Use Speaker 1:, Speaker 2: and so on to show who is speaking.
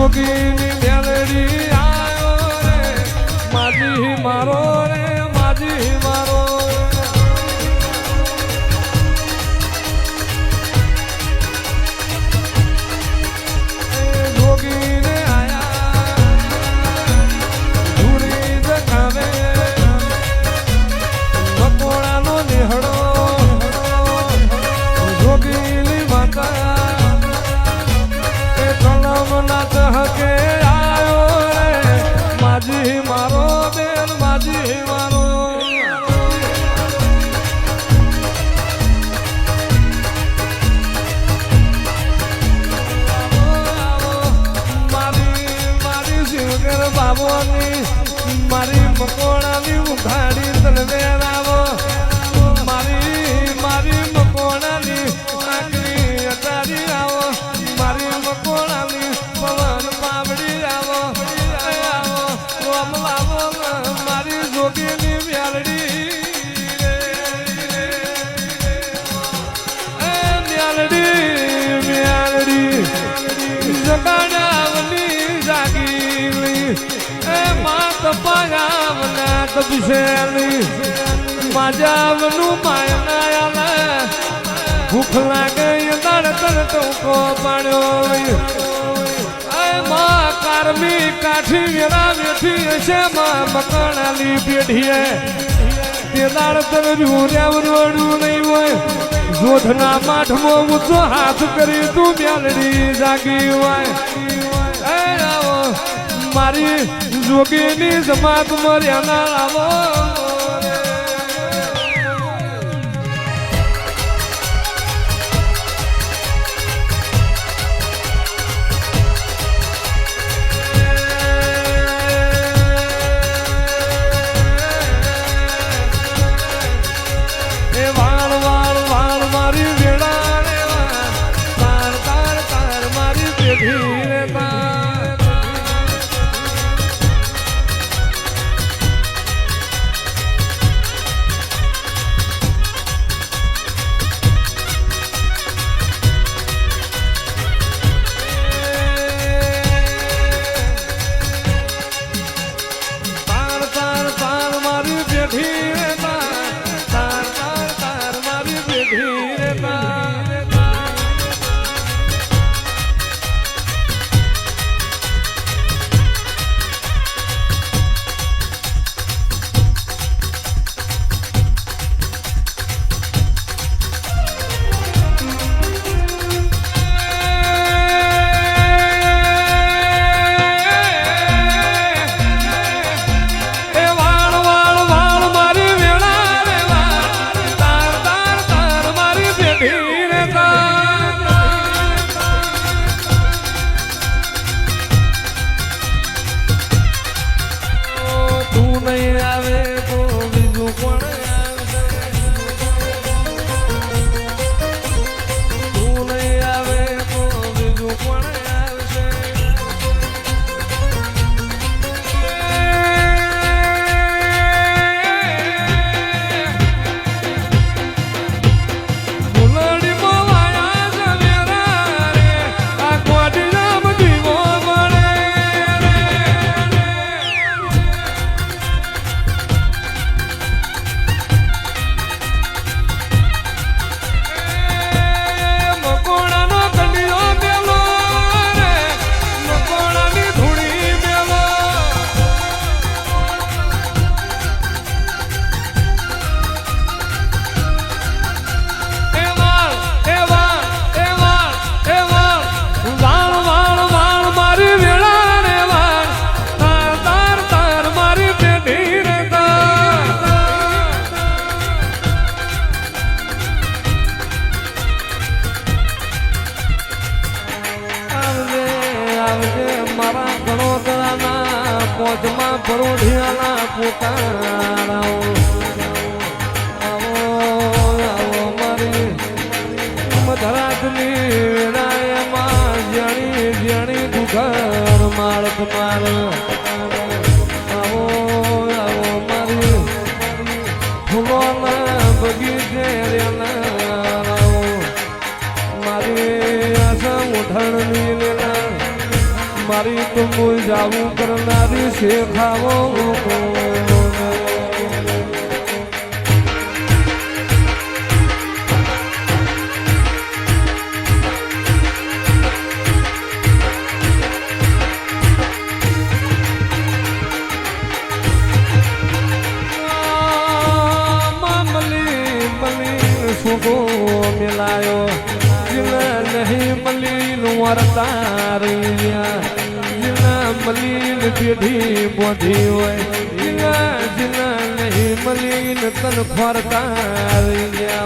Speaker 1: જોગીની મેલડી આયો રે માજી મારો રે માજી મારો જોગીને આયા ધૂળી દેખાવે મકોડાનો નિહળો જોગીની માતા હકે આયો રે માજી મારો બેન માજી મારો મારી શિવગર બાબોની મારી મકોડાની ઉઘાડી તલવેર આવો મારી મકોડાની આકરી અટારી આવો મારી મકોડાની પવન પાવડી આવો રોમ લાવો મારી જોગીની મ્યાલડી મ્યાલડી જગાડાવની જાગીલી એ માત પાયાવના તબસેલી માજાવનું માયનાયા ભૂખ લાગે દાડ તડકો પાડ્યો કારમી કાઠી વેરા વેઠી છે મકણાની પેઢીએ તે દાડ તરજું રેવડું નહીં હોય જોધના માઠમાં ઊંચો હાથ કરી તું મ્યાલડી જાગી હોય મારી જોગીની જમાત મર્યાના આવો મોજમાં પરોઢિયાના પુકારાઓ આવો મારી મધરાતની વેળાએમાં જાણી જાણી દુઘર માળક માર આવો મારી ફૂલોના બગીચે રેલા મારી આશા ઉઠણની લેલા મારી તો કોઈ જાવું કરનારી શેખાવો मिलायो जिना नहीं मलीन वरतारिया जिना मलीन पीढ़ी बोधी होय जिना जिना नहीं मलीन तन फरतारिया